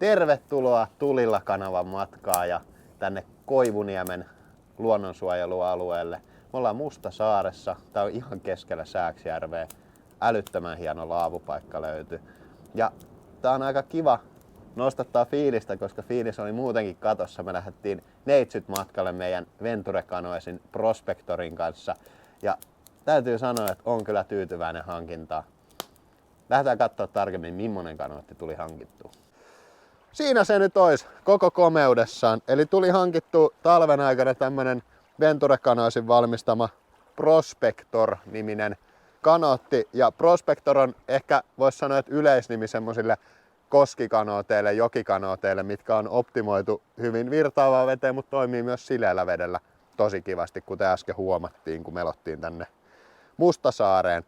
Tervetuloa Tulilla kanavan matkaa ja tänne Koivuniemen luonnonsuojelualueelle. Me ollaan Mustasaaressa. Tää on ihan keskellä Sääksjärveä. Älyttömän hieno laavupaikka löytyi. Ja tää on aika kiva nostattaa fiilistä, koska fiilis oli muutenkin katossa. Me lähdettiin neitsyt matkalle meidän Venture Canoesin Prospectorin kanssa. Ja täytyy sanoa, että on kyllä tyytyväinen hankintaan. Lähdetään katsoa tarkemmin, millainen kanootti tuli hankittua. Siinä se nyt olisi koko komeudessaan. Eli tuli hankittu talven aikana tämmönen Venture Canoesin valmistama Prospector-niminen kanootti. Ja Prospector on ehkä, voisi sanoa, että yleisnimi semmosille koskikanooteille, jokikanooteille, mitkä on optimoitu hyvin virtaavaan veteen, mutta toimii myös sileällä vedellä tosi kivasti, kuten äsken huomattiin, kun melottiin tänne Mustasaareen.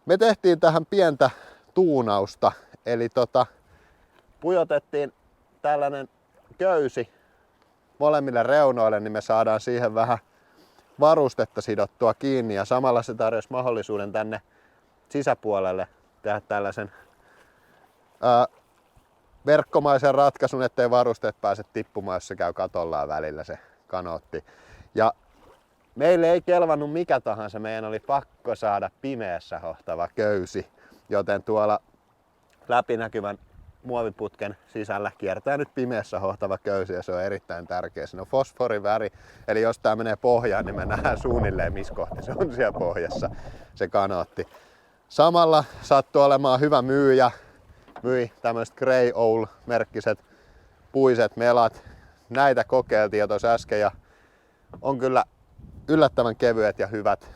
Me tehtiin tähän pientä tuunausta, eli pujotettiin tällainen köysi molemmille reunoille, niin me saadaan siihen vähän varustetta sidottua kiinni ja samalla se tarjosi mahdollisuuden tänne sisäpuolelle tehdä tällaisen verkkomaisen ratkaisun, ettei varusteet pääse tippumaan, jos se käy katollaan välillä se kanootti. Ja meille ei kelvannut mikä tahansa, meidän oli pakko saada pimeässä hohtava köysi, joten tuolla läpinäkyvän muoviputken sisällä kiertää nyt pimeässä hohtava köysi ja se on erittäin tärkeä. Se on fosforiväri, eli jos tää menee pohjaan, niin me nähdään suunnilleen missä kohti se on siellä pohjassa se kanootti. Samalla sattui olemaan hyvä myyjä, myi tämmöiset Grey Owl-merkkiset puiset melat. Näitä kokeiltiin jo tuossa äsken ja on kyllä yllättävän kevyet ja hyvät.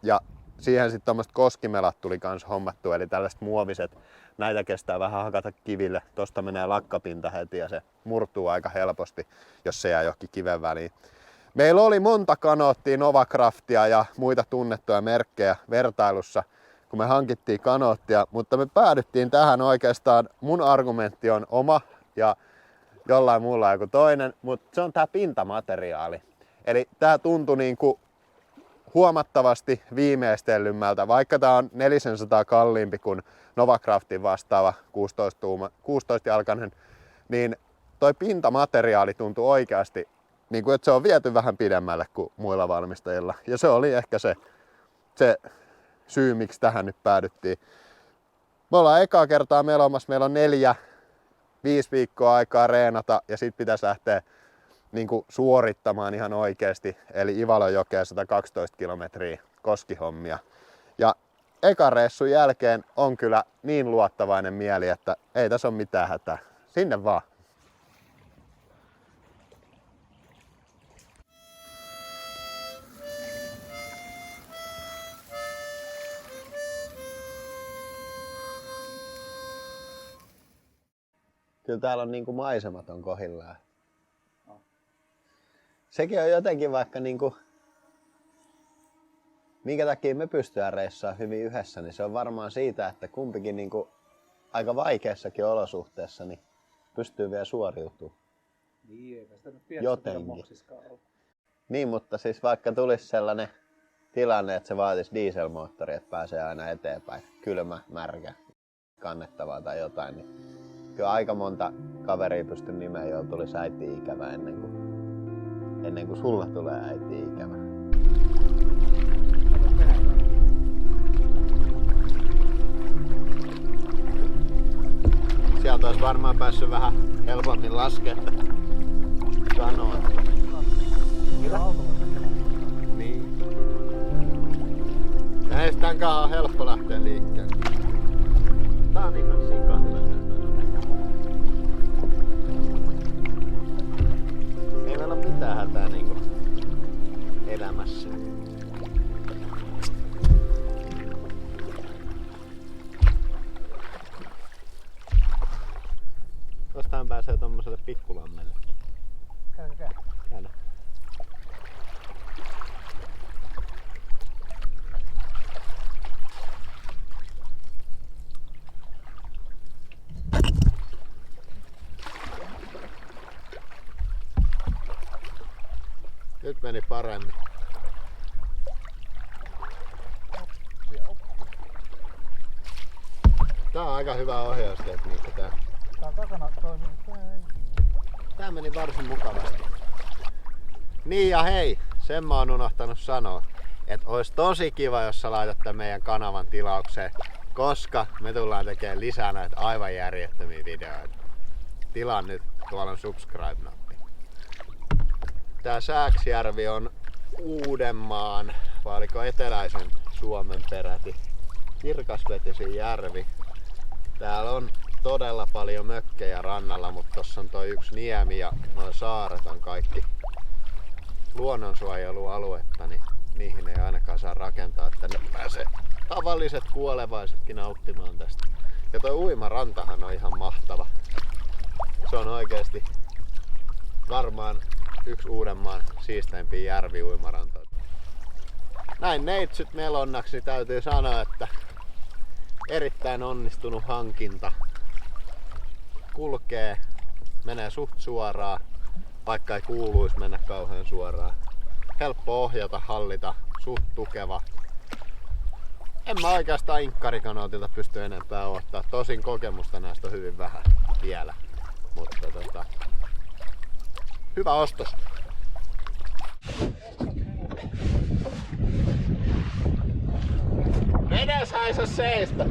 Ja siihen sitten tommoset koskimelat tuli kans hommattua, eli tällaiset muoviset. Näitä kestää vähän hakata kiville. Tosta menee lakkapinta heti ja se murtuu aika helposti, jos se jää johonkin kiven väliin. Meillä oli monta kanoottia, Novacraftia ja muita tunnettuja merkkejä vertailussa, kun me hankittiin kanoottia, mutta me päädyttiin tähän oikeastaan. Mun argumentti on oma ja jollain muulla joku toinen, mutta se on tää pintamateriaali. Eli tää tuntui niinku huomattavasti viimeistellymmältä, vaikka tää on 400 kalliimpi kuin Novacraftin vastaava 16-jalkainen, niin toi pintamateriaali tuntui oikeasti, niin kuin, että se on viety vähän pidemmälle kuin muilla valmistajilla. Ja se oli ehkä se syy, miksi tähän nyt päädyttiin. Me ollaan ekaa kertaa melomassa, meillä on 4-5 viikkoa aikaa reenata ja sit pitäisi lähteä suorittamaan ihan oikeasti, eli Ivalojokeen 112 kilometriä koskihommia. Ja ekan reissun jälkeen on kyllä niin luottavainen mieli, että ei tässä ole mitään hätää. Sinne vaan! Kyllä täällä on niinku maisemat on kohillaan. Sekin on jotenkin vaikka minkä takia me pystytään reissaamaan hyvin yhdessä, niin se on varmaan siitä, että kumpikin aika vaikeassakin olosuhteessa niin pystyy vielä suoriutumaan. Niin, eikä sitä nyt pienessä moksiskaan ole. Niin, mutta siis vaikka tulisi sellainen tilanne, että se vaatisi dieselmoottori, että pääsee aina eteenpäin, kylmä, märkä, kannettavaa tai jotain, niin kyllä aika monta kaveria pystyn nimeä, joilla tulisi äiti-ikävä ennen kuin sulla tulee äiti-ikävä. Sieltä olisi varmaan päässyt vähän helpommin laskemaan kanoa. Niin. Ja ei sitäänkaan ole helppo lähteä liikkeelle. Tää on ihan sikahyvä. Ei meillä ole mitään hätää elämässä. Tostaan pääsee tommoselle pikkulammelle. Käydä. Nyt meni paremmin. Tää on aika hyvä ohjaustekniikka tää. Tää on takana toimii. Tää meni varsin mukavasti. Niin ja hei, sen mä oon unohtanut sanoa, että olisi tosi kiva, jos sä laitat tän meidän kanavan tilaukseen, koska me tullaan tekemään lisää näitä aivan järjettömiä videoita. Tilaa nyt, tuolla on subscribe-nappi. Tää Sääksjärvi on Uudenmaan, vai oliko eteläisen Suomen peräti, kirkasvetisin järvi. Täällä on todella paljon mökkejä rannalla, mutta tossa on toi yksi niemi ja nuo saaret on kaikki luonnonsuojelualuetta, niin niihin ei ainakaan saa rakentaa, että ne pääsee tavalliset kuolevaisetkin nauttimaan tästä. Ja toi uimarantahan on ihan mahtava. Se on oikeesti varmaan yksi Uudenmaan siisteimpiä järvi-uimarantoja. Näin neitsyt melonnaksi täytyy sanoa, että erittäin onnistunut hankinta. Kulkee, menee suht suoraan, vaikka ei kuuluisi mennä kauhean suoraan. Helppo ohjata, hallita, suht tukeva. En mä oikeastaan inkkkarikanootilta pysty enempää ottaa. Tosin kokemusta näistä on hyvin vähän vielä. Mutta hyvä ostos. Vedes haisa seistä.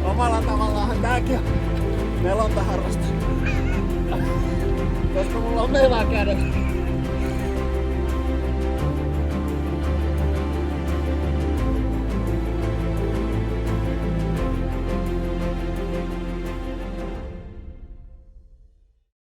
Omalla tavallaan tääkin on melontaharrastus. Koska mulla on meillä kädet.